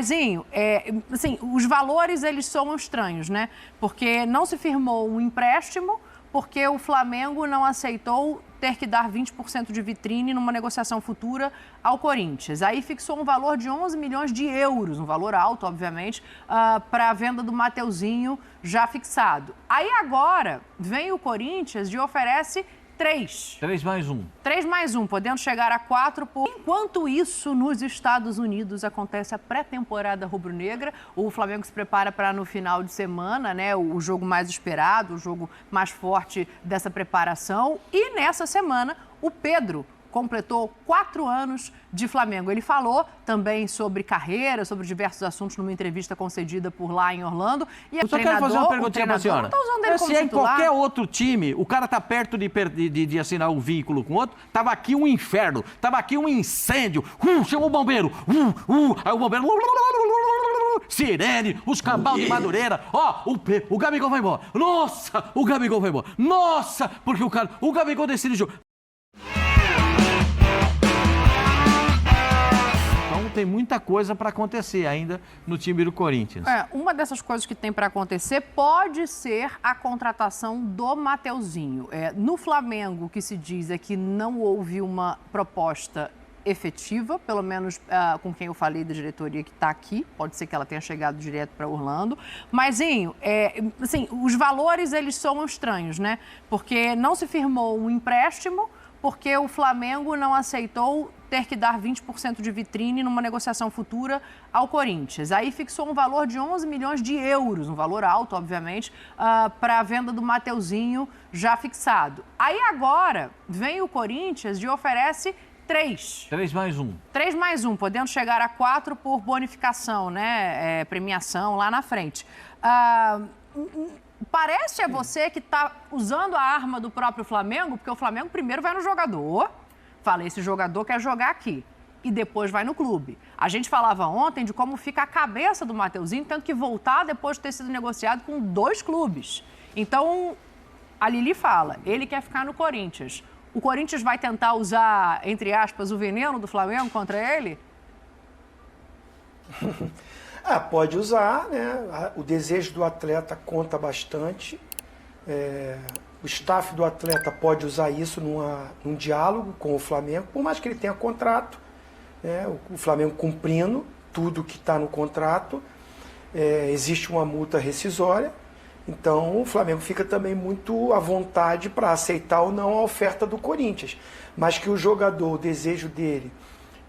Zinho, assim, os valores eles são estranhos, né? Porque não se firmou um empréstimo, porque o Flamengo não aceitou ter que dar 20% de vitrine numa negociação futura ao Corinthians. Aí fixou um valor de 11 milhões de euros, um valor alto, obviamente, para a venda do Mateuzinho já fixado. Aí agora vem o Corinthians e oferece 3. 3 mais 1. 3 mais 1, podendo chegar a 4 por... Enquanto isso, nos Estados Unidos acontece a pré-temporada rubro-negra. O Flamengo se prepara para no final de semana, né, o jogo mais esperado, o jogo mais forte dessa preparação. E nessa semana, o Pedro completou 4 anos de Flamengo. Ele falou também sobre carreira, sobre diversos assuntos numa entrevista concedida por lá em Orlando. E eu só quero fazer uma perguntinha para a senhora. Não está usando ele como se em titular. Qualquer outro time, o cara tá perto de assinar um vínculo com outro, tava aqui um inferno, tava aqui um incêndio, chamou o bombeiro, aí o bombeiro... Sirene, os cambal de Madureira, o Gabigol vai embora. Nossa, o Gabigol vai embora. Nossa, porque o Gabigol decide o jogo. Tem muita coisa para acontecer ainda no time do Corinthians. Uma dessas coisas que tem para acontecer pode ser a contratação do Mateuzinho. No Flamengo, o que se diz é que não houve uma proposta efetiva, pelo menos com quem eu falei da diretoria que está aqui. Pode ser que ela tenha chegado direto para Orlando. Mas, Zinho, assim, os valores eles são estranhos, né? Porque não se firmou um empréstimo, porque o Flamengo não aceitou ter que dar 20% de vitrine numa negociação futura ao Corinthians. Aí fixou um valor de 11 milhões de euros, um valor alto, obviamente, para a venda do Mateuzinho já fixado. Aí agora vem o Corinthians e oferece 3. 3 mais 1. 3 mais 1, podendo chegar a 4 por bonificação, né? Premiação lá na frente. Parece a você que está usando a arma do próprio Flamengo, porque o Flamengo primeiro vai no jogador, fala, esse jogador quer jogar aqui, e depois vai no clube. A gente falava ontem de como fica a cabeça do Mateuzinho, tendo que voltar depois de ter sido negociado com 2 clubes. Então, a Lili fala, ele quer ficar no Corinthians. O Corinthians vai tentar usar, entre aspas, o veneno do Flamengo contra ele? Pode usar, né? O desejo do atleta conta bastante. O staff do atleta pode usar isso num diálogo com o Flamengo, por mais que ele tenha contrato, né? O Flamengo cumprindo tudo que está no contrato, existe uma multa rescisória, então o Flamengo fica também muito à vontade para aceitar ou não a oferta do Corinthians, mas que o jogador, o desejo dele,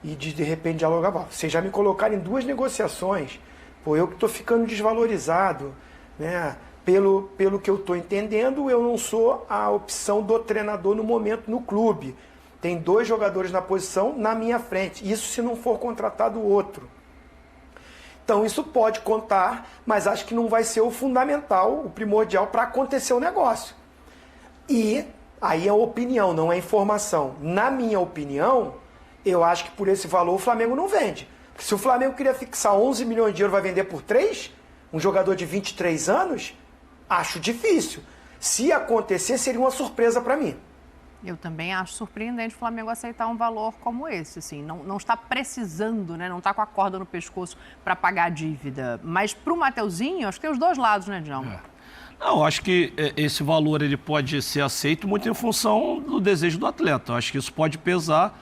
e de repente dialogar, vocês já me colocaram em 2 negociações, eu que estou ficando desvalorizado, né? Pelo que eu estou entendendo, eu não sou a opção do treinador no momento no clube. Tem 2 jogadores na posição na minha frente, isso se não for contratado outro. Então isso pode contar, mas acho que não vai ser o fundamental, o primordial para acontecer o negócio. E aí é opinião, não é informação. Na minha opinião, eu acho que por esse valor o Flamengo não vende. Porque se o Flamengo queria fixar 11 milhões de euros, vai vender por 3? Um jogador de 23 anos? Acho difícil. Se acontecer, seria uma surpresa para mim. Eu também acho surpreendente o Flamengo aceitar um valor como esse. Assim, não está precisando, né? Não está com a corda no pescoço para pagar a dívida. Mas para o Mateuzinho, acho que tem os 2 lados, né, Djalma? Não, acho que esse valor ele pode ser aceito muito em função do desejo do atleta. Eu acho que isso pode pesar,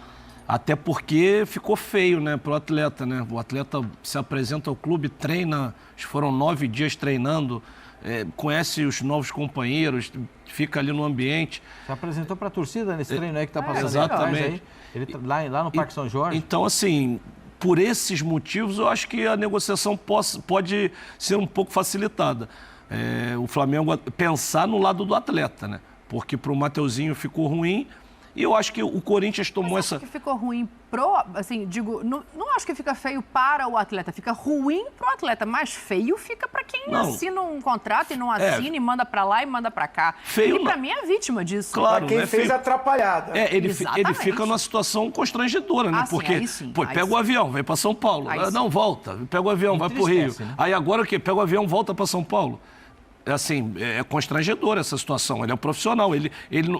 até porque ficou feio, né, para o atleta, né? O atleta se apresenta ao clube, treina, foram 9 dias treinando, conhece os novos companheiros, fica ali no ambiente. Se apresentou para a torcida nesse treino aí que está passando. Exatamente. Ele lá no Parque São Jorge. Então, assim, por esses motivos, eu acho que a negociação pode ser um pouco facilitada. O Flamengo pensar no lado do atleta, né? Porque para o Mateuzinho ficou ruim. E eu acho que o Corinthians tomou Mas acho que ficou ruim não acho que fica feio para o atleta, fica ruim para o atleta, mas feio fica para quem assina um contrato e não assina e manda para lá e manda para cá. Feio, e para mim é vítima disso. Claro, quem fez atrapalhada. Ele fica numa situação constrangedora, né? Porque pega o avião, vai para São Paulo. Não, volta. Pega o avião, vai para o Rio. Né? Aí agora o quê? Pega o avião, volta para São Paulo. assim, é constrangedor essa situação. Ele é um profissional, ele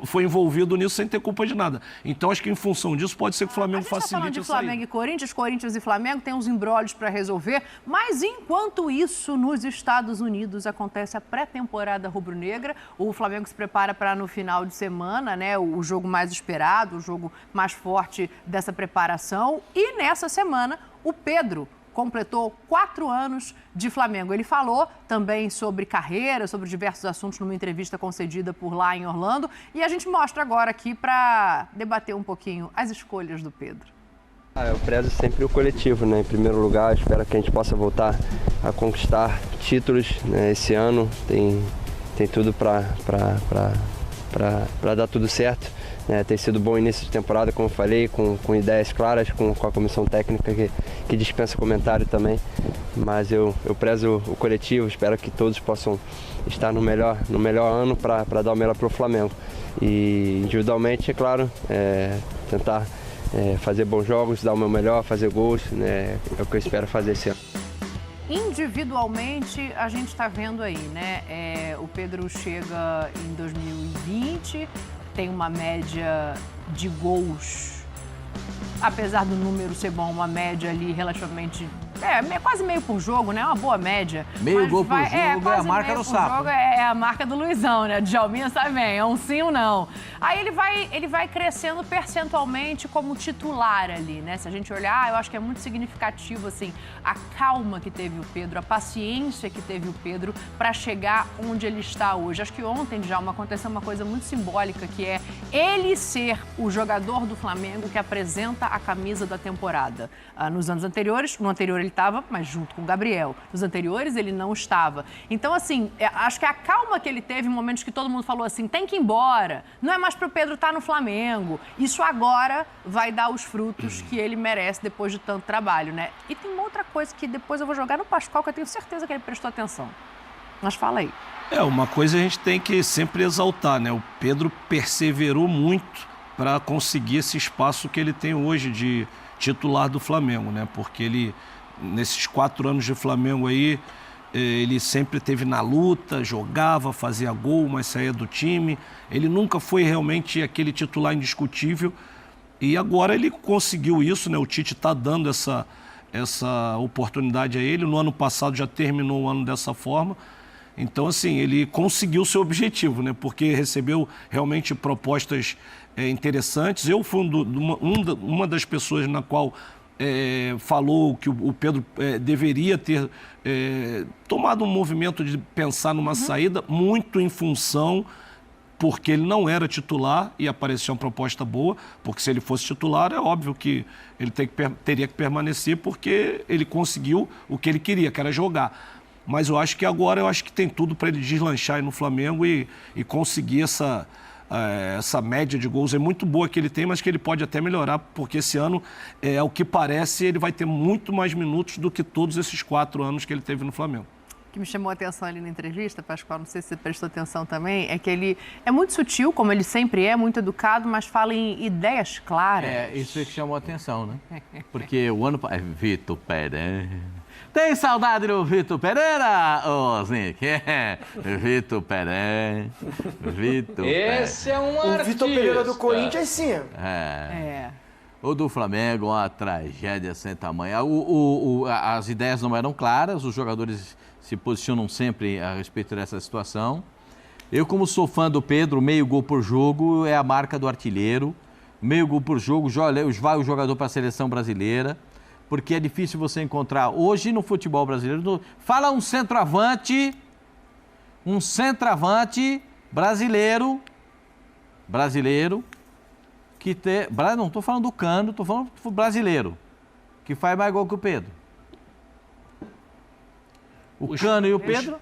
foi envolvido nisso sem ter culpa de nada. Então, acho que em função disso, pode ser que o Flamengo facilite a saída. A gente está falando de Flamengo e Corinthians e Flamengo, tem uns embrólios para resolver, mas enquanto isso, nos Estados Unidos acontece a pré-temporada rubro-negra, o Flamengo se prepara para no final de semana, né, o jogo mais esperado, o jogo mais forte dessa preparação, e nessa semana, o Pedro completou 4 anos de Flamengo. Ele falou também sobre carreira, sobre diversos assuntos numa entrevista concedida por lá em Orlando. E a gente mostra agora aqui para debater um pouquinho as escolhas do Pedro. Eu prezo sempre o coletivo, né? Em primeiro lugar, espero que a gente possa voltar a conquistar títulos, né? Esse ano. Tem tudo para dar tudo certo. Tem sido bom início de temporada, como eu falei, com ideias claras, com a comissão técnica que dispensa comentário também. Mas eu prezo o coletivo, espero que todos possam estar no melhor ano para dar o melhor para o Flamengo. E individualmente, é claro, tentar fazer bons jogos, dar o meu melhor, fazer gols, né? É o que eu espero fazer esse ano. Individualmente, a gente está vendo aí, né? O Pedro chega em 2020, tem uma média de gols, apesar do número ser bom, uma média ali relativamente... quase meio por jogo, né? Uma boa média. Meio gol por jogo é a marca do Sapo. Jogo é a marca do Luizão, né? Djalminha sabe bem, é um sim ou não. Aí ele vai crescendo percentualmente como titular ali, né? Se a gente olhar, eu acho que é muito significativo, assim, a calma que teve o Pedro, a paciência que teve o Pedro para chegar onde ele está hoje. Acho que ontem, Djalma, aconteceu uma coisa muito simbólica, que é ele ser o jogador do Flamengo que apresenta a camisa da temporada. Nos anos anteriores, no anterior ele estava, mas junto com o Gabriel. Nos anteriores, ele não estava. Então, assim, acho que a calma que ele teve em momentos que todo mundo falou assim, tem que ir embora, não é mais para o Pedro estar no Flamengo. Isso agora vai dar os frutos que ele merece depois de tanto trabalho, né? E tem uma outra coisa que depois eu vou jogar no Pascoal, que eu tenho certeza que ele prestou atenção. Mas fala aí. Uma coisa a gente tem que sempre exaltar, né? O Pedro perseverou muito para conseguir esse espaço que ele tem hoje de titular do Flamengo, né? Porque ele... Nesses 4 anos de Flamengo aí, ele sempre esteve na luta, jogava, fazia gol, mas saía do time. Ele nunca foi realmente aquele titular indiscutível. E agora ele conseguiu isso, né? O Tite está dando essa oportunidade a ele. No ano passado já terminou o ano dessa forma. Então, assim, ele conseguiu o seu objetivo, né? Porque recebeu realmente propostas interessantes. Eu fui uma das pessoas na qual... falou que o Pedro deveria ter tomado um movimento de pensar numa saída, muito em função, porque ele não era titular e apareceu uma proposta boa, porque se ele fosse titular, é óbvio que ele teria que permanecer, porque ele conseguiu o que ele queria, que era jogar. Mas eu acho que agora tem tudo para ele deslanchar aí no Flamengo e conseguir essa média de gols é muito boa que ele tem, mas que ele pode até melhorar, porque esse ano, ao que parece, ele vai ter muito mais minutos do que todos esses 4 anos que ele teve no Flamengo. O que me chamou a atenção ali na entrevista, Pascoal, não sei se você prestou atenção também, é que ele é muito sutil, como ele sempre é, muito educado, mas fala em ideias claras. Isso que chamou a atenção, né? Porque o ano... Vitor Pereira... Tem saudade do Vitor Pereira, ô Zic? Vitor Pereira. Esse é um artista. O Vitor Pereira do Corinthians, sim. O do Flamengo, uma tragédia sem tamanho. As ideias não eram claras, os jogadores se posicionam sempre a respeito dessa situação. Eu, como sou fã do Pedro, meio gol por jogo é a marca do artilheiro. Meio gol por jogo, vai o jogador para a seleção brasileira. Porque é difícil você encontrar hoje no futebol brasileiro. Fala um centroavante brasileiro, que tem... Não estou falando do Cano, estou falando do brasileiro, que faz mais gol que o Pedro. O Cano e o Pedro...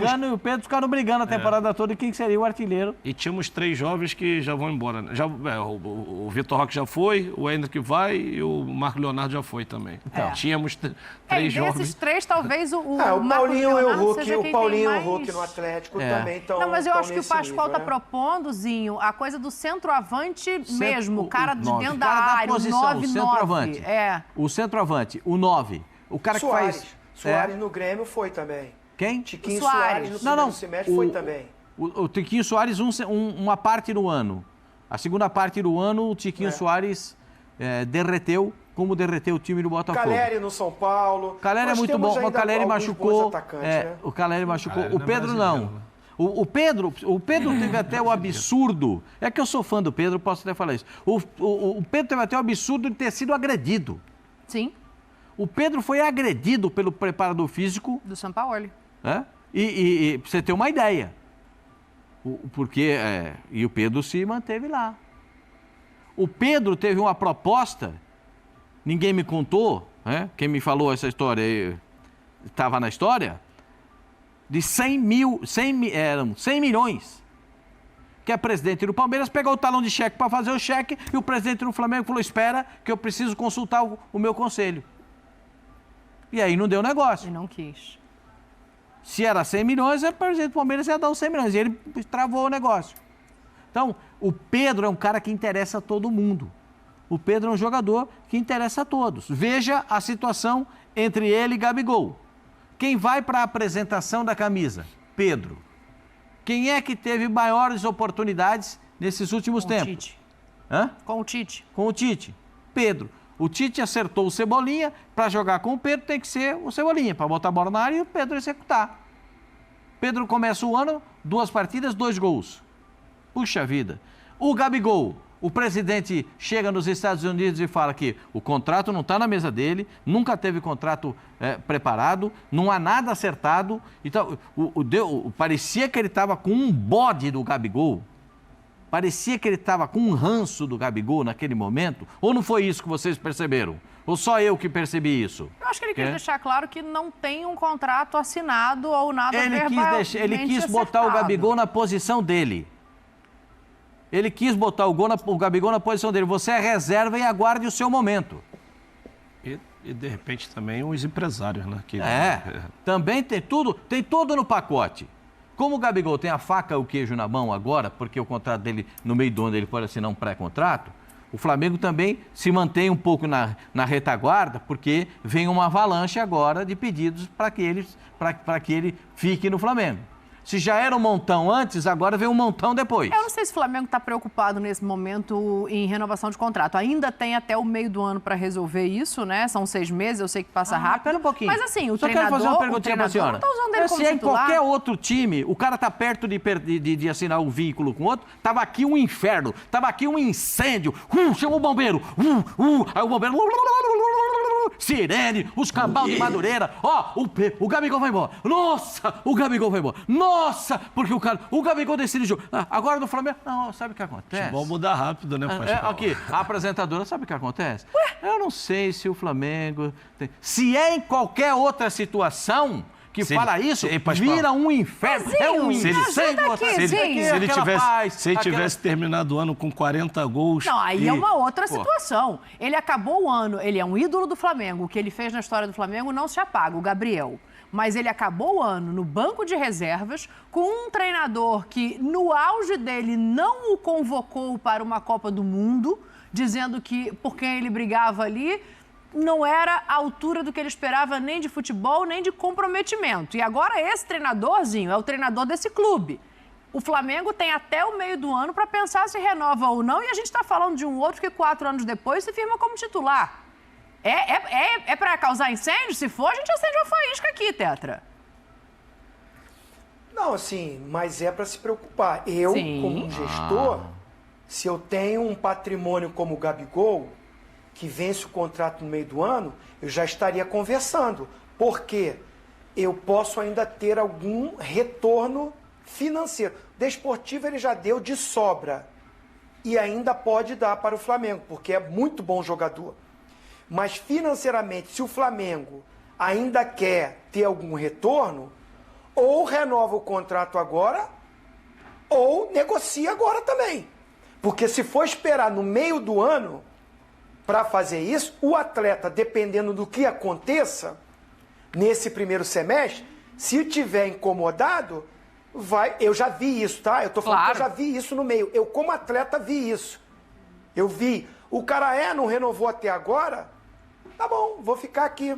Cano e o Pedro ficaram brigando a temporada toda e quem seria o artilheiro. E tínhamos 3 jovens que já vão embora. Né? O Vitor Roque já foi, o Hendrick vai e o Marco Leonardo já foi também. Então, tínhamos 3 jovens. Desses 3, talvez o Paulinho e o Hulk, o Paulinho e o Hulk no Atlético também estão. Não, mas eu acho que o Pascoal está propondo, Zinho, a coisa do centroavante mesmo, o cara de dentro da área, o 9-9. O centroavante, o 9. O cara Soares. que faz... Soares no Grêmio foi também. Quem? Tiquinho Soares no primeiro semestre foi também. O Tiquinho Soares, uma parte do ano. A segunda parte do ano, o Tiquinho Soares derreteu, como derreteu o time do Botafogo. Caleri no São Paulo. Caleri é muito bom, o Caleri machucou. O Caleri machucou. O Pedro não. O Pedro teve até o absurdo. É que eu sou fã do Pedro, posso até falar isso. O Pedro teve até o absurdo de ter sido agredido. Sim. O Pedro foi agredido pelo preparador físico. Do Sampaoli. E pra você ter uma ideia. E o Pedro se manteve lá. O Pedro teve uma proposta, ninguém me contou, quem me falou essa história estava na história, de 100 milhões. Que a presidente do Palmeiras pegou o talão de cheque para fazer o cheque e o presidente do Flamengo falou, espera que eu preciso consultar o meu conselho. E aí não deu negócio. E não quis. Se era 100 milhões, o presidente do Palmeiras ia dar os 100 milhões. E ele travou o negócio. Então, o Pedro é um cara que interessa a todo mundo. O Pedro é um jogador que interessa a todos. Veja a situação entre ele e Gabigol. Quem vai para a apresentação da camisa? Pedro. Quem é que teve maiores oportunidades nesses últimos tempos? Tite. Com o Tite. Pedro. O Tite acertou o Cebolinha, para jogar com o Pedro tem que ser o Cebolinha, para botar a bola na área e o Pedro executar. Pedro começa o ano, 2 partidas, 2 gols. Puxa vida. O Gabigol, o presidente chega nos Estados Unidos e fala que o contrato não está na mesa dele, nunca teve contrato preparado, não há nada acertado. Então, parecia que ele estava com um bode do Gabigol. Parecia que ele estava com um ranço do Gabigol naquele momento. Ou não foi isso que vocês perceberam? Ou só eu que percebi isso? Eu acho que ele quis deixar claro que não tem um contrato assinado ou nada verbalmente Ele quis botar o Gabigol na posição dele. Ele quis botar o Gabigol na posição dele. Você é reserva e aguarde o seu momento. E de repente também os empresários, né? Também tem tudo no pacote. Como o Gabigol tem a faca e o queijo na mão agora, porque o contrato dele, no meio do ano, ele pode assinar um pré-contrato, o Flamengo também se mantém um pouco na retaguarda, porque vem uma avalanche agora de pedidos para que ele fique no Flamengo. Se já era um montão antes, agora vem um montão depois. Eu não sei se o Flamengo está preocupado nesse momento em renovação de contrato. Ainda tem até o meio do ano para resolver isso, né? São 6 meses, eu sei que passa rápido. Espera um pouquinho. Mas assim, o Só treinador... quero fazer uma perguntinha para a senhora. Não está usando ele como titular. Em qualquer outro time, o cara está perto de assinar um vínculo com outro, tava aqui um inferno, tava aqui um incêndio, chamou o bombeiro, aí o bombeiro... Sirene, os cambal de Madureira, o Gabigol vai embora. Nossa, o Gabigol vai embora. Nossa, porque o Gabigol decide o jogo. Agora do Flamengo, não, sabe o que acontece? Futebol muda rápido, né, Pascoal? Aqui, a apresentadora, sabe o que acontece? Eu não sei se o Flamengo... Se é em qualquer outra situação... que fala isso, vira um inferno, é um incêndio. Se ele tivesse terminado o ano com 40 gols... Não, aí é uma outra situação. Ele acabou o ano, ele é um ídolo do Flamengo, o que ele fez na história do Flamengo não se apaga, o Gabriel. Mas ele acabou o ano no banco de reservas com um treinador que, no auge dele, não o convocou para uma Copa do Mundo, dizendo que por quem ele brigava ali... não era a altura do que ele esperava nem de futebol, nem de comprometimento. E agora esse treinadorzinho é o treinador desse clube. O Flamengo tem até o meio do ano para pensar se renova ou não, e a gente está falando de um outro que 4 anos depois se firma como titular. É para causar incêndio? Se for, a gente acende uma faísca aqui, Tetra. Não, assim, mas é para se preocupar. Eu, como um gestor, se eu tenho um patrimônio como o Gabigol, que vence o contrato no meio do ano, eu já estaria conversando. Porque eu posso ainda ter algum retorno financeiro. Desportivo ele já deu de sobra. E ainda pode dar para o Flamengo, porque é muito bom jogador. Mas financeiramente, se o Flamengo ainda quer ter algum retorno, ou renova o contrato agora, ou negocia agora também. Porque se for esperar no meio do ano... para fazer isso, o atleta, dependendo do que aconteça nesse primeiro semestre, se tiver incomodado, eu já vi isso, tá? Eu tô falando que eu já vi isso no meio. Eu, como atleta, vi isso. Eu vi. O cara não renovou até agora? Tá bom, vou ficar aqui.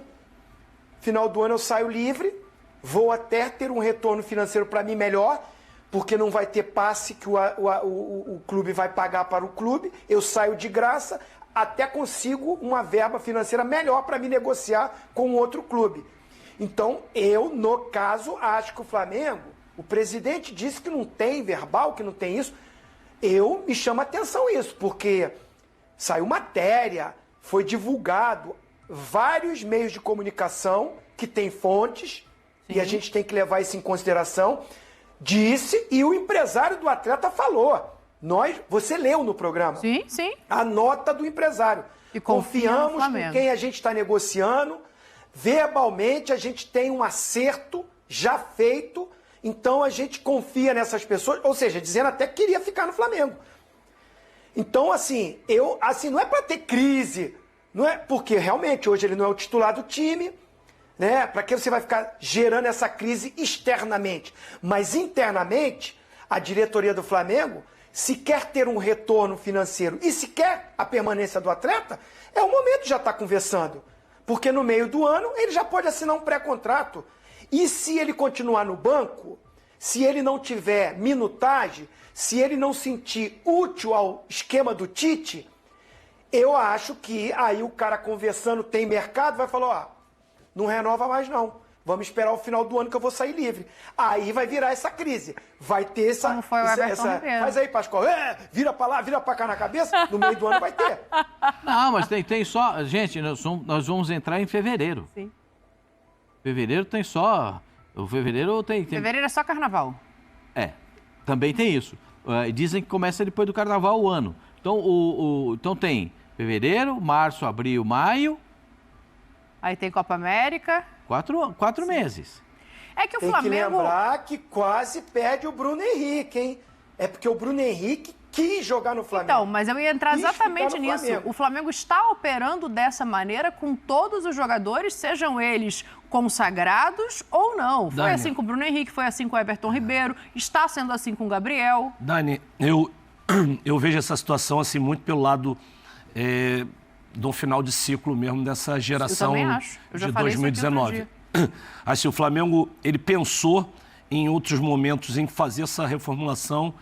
Final do ano eu saio livre, vou até ter um retorno financeiro para mim melhor, porque não vai ter passe que o clube vai pagar para o clube, eu saio de graça, até consigo uma verba financeira melhor para me negociar com outro clube. Então, eu, no caso, acho que o Flamengo, o presidente disse que não tem verbal, que não tem isso, me chama a atenção isso, porque saiu matéria, foi divulgado, vários meios de comunicação que têm fontes, sim, e a gente tem que levar isso em consideração, disse, e o empresário do atleta falou. Você leu no programa? Sim, sim. A nota do empresário. E confiamos com quem a gente está negociando, verbalmente a gente tem um acerto já feito, então a gente confia nessas pessoas, ou seja, dizendo até que queria ficar no Flamengo. Então, assim, não é para ter crise, não é porque realmente hoje ele não é o titular do time, né? Para que você vai ficar gerando essa crise externamente? Mas internamente, a diretoria do Flamengo, se quer ter um retorno financeiro e se quer a permanência do atleta, é o momento de já estar conversando. Porque no meio do ano ele já pode assinar um pré-contrato. E se ele continuar no banco, se ele não tiver minutagem, se ele não sentir útil ao esquema do Tite, eu acho que aí o cara conversando, tem mercado, vai falar, ó, não renova mais não. Vamos esperar o final do ano que eu vou sair livre. Aí vai virar essa crise. Vai ter essa... Como foi o Everton Ribeiro. Faz aí, Pascoal. Vira pra lá, vira pra cá na cabeça. No meio do ano vai ter. Não, mas tem só... Gente, nós vamos entrar em fevereiro. Sim. Fevereiro tem só... O fevereiro tem... Fevereiro é só carnaval. Também tem isso. Dizem que começa depois do carnaval o ano. Então, então tem fevereiro, março, abril, maio... Aí tem Copa América. 4 meses. É que o tem Flamengo... Tem que lembrar que quase perde o Bruno Henrique, hein? É porque o Bruno Henrique quis jogar no Flamengo. Então, mas eu ia entrar exatamente nisso. O Flamengo está operando dessa maneira com todos os jogadores, sejam eles consagrados ou não. Foi assim com o Bruno Henrique, foi assim com o Everton Ribeiro, está sendo assim com o Gabriel. Dani, eu vejo essa situação assim muito pelo lado do final de ciclo mesmo dessa geração de 2019. Assim, o Flamengo, ele pensou em outros momentos em fazer essa reformulação,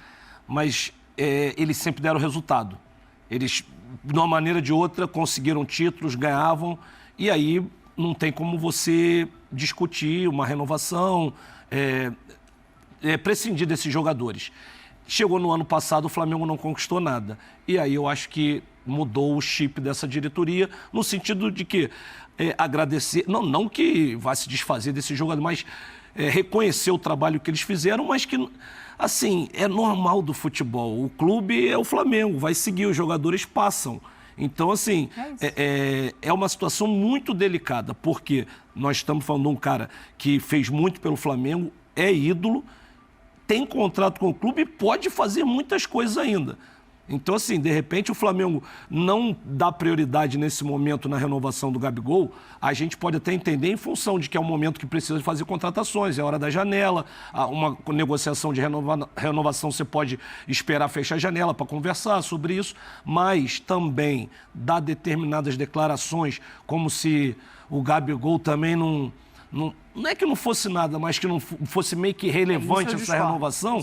mas eles sempre deram resultado. Eles, de uma maneira ou de outra, conseguiram títulos, ganhavam, e aí não tem como você discutir uma renovação, prescindir desses jogadores. Chegou no ano passado, o Flamengo não conquistou nada. E aí eu acho que mudou o chip dessa diretoria, no sentido de que agradecer, não que vá se desfazer desse jogador, mas reconhecer o trabalho que eles fizeram, mas que, assim, é normal do futebol. O clube é o Flamengo, vai seguir, os jogadores passam. Então, assim, é uma situação muito delicada, porque nós estamos falando de um cara que fez muito pelo Flamengo, é ídolo, tem contrato com o clube e pode fazer muitas coisas ainda. Então, assim, de repente o Flamengo não dá prioridade nesse momento na renovação do Gabigol, a gente pode até entender em função de que é um momento que precisa de fazer contratações, é hora da janela, uma negociação de renovação você pode esperar fechar a janela para conversar sobre isso, mas também dá determinadas declarações como se o Gabigol também não é que não fosse nada, mas que não fosse meio que relevante essa renovação.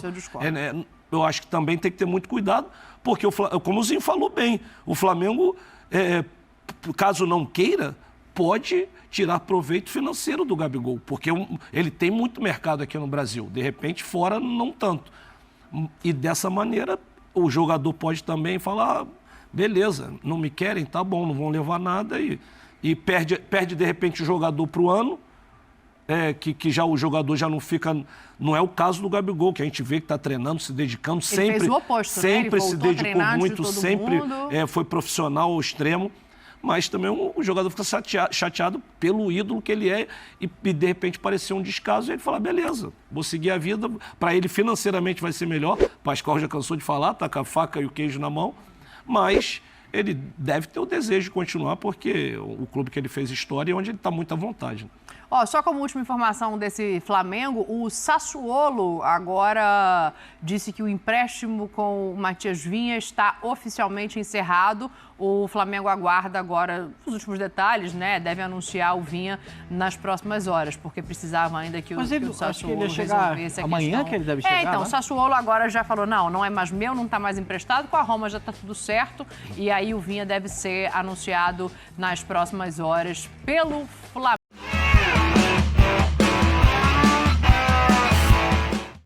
Eu acho que também tem que ter muito cuidado, porque, como o Zinho falou bem, o Flamengo, caso não queira, pode tirar proveito financeiro do Gabigol, porque ele tem muito mercado aqui no Brasil, de repente fora não tanto. E dessa maneira o jogador pode também falar, beleza, não me querem, tá bom, não vão levar nada, e perde de repente o jogador para o ano, que já o jogador já não fica... Não é o caso do Gabigol, que a gente vê que está treinando, se dedicando, sempre, fez o oposto, sempre né? se dedicou muito, sempre foi profissional ao extremo, mas também o jogador fica chateado pelo ídolo que ele é e de repente parecer um descaso e ele fala, beleza, vou seguir a vida, para ele financeiramente vai ser melhor, Pascoal já cansou de falar, tá com a faca e o queijo na mão, mas ele deve ter o desejo de continuar porque o clube que ele fez história é onde ele está muito à vontade. Só como última informação desse Flamengo, o Sassuolo agora disse que o empréstimo com o Matias Vinha está oficialmente encerrado. O Flamengo aguarda agora os últimos detalhes, né? Deve anunciar o Vinha nas próximas horas, porque precisava ainda que o Sassuolo resolvesse a amanhã questão. que ele deve chegar, então, né? o Sassuolo agora já falou, não é mais meu, não está mais emprestado, com a Roma já está tudo certo, e aí o Vinha deve ser anunciado nas próximas horas pelo Flamengo.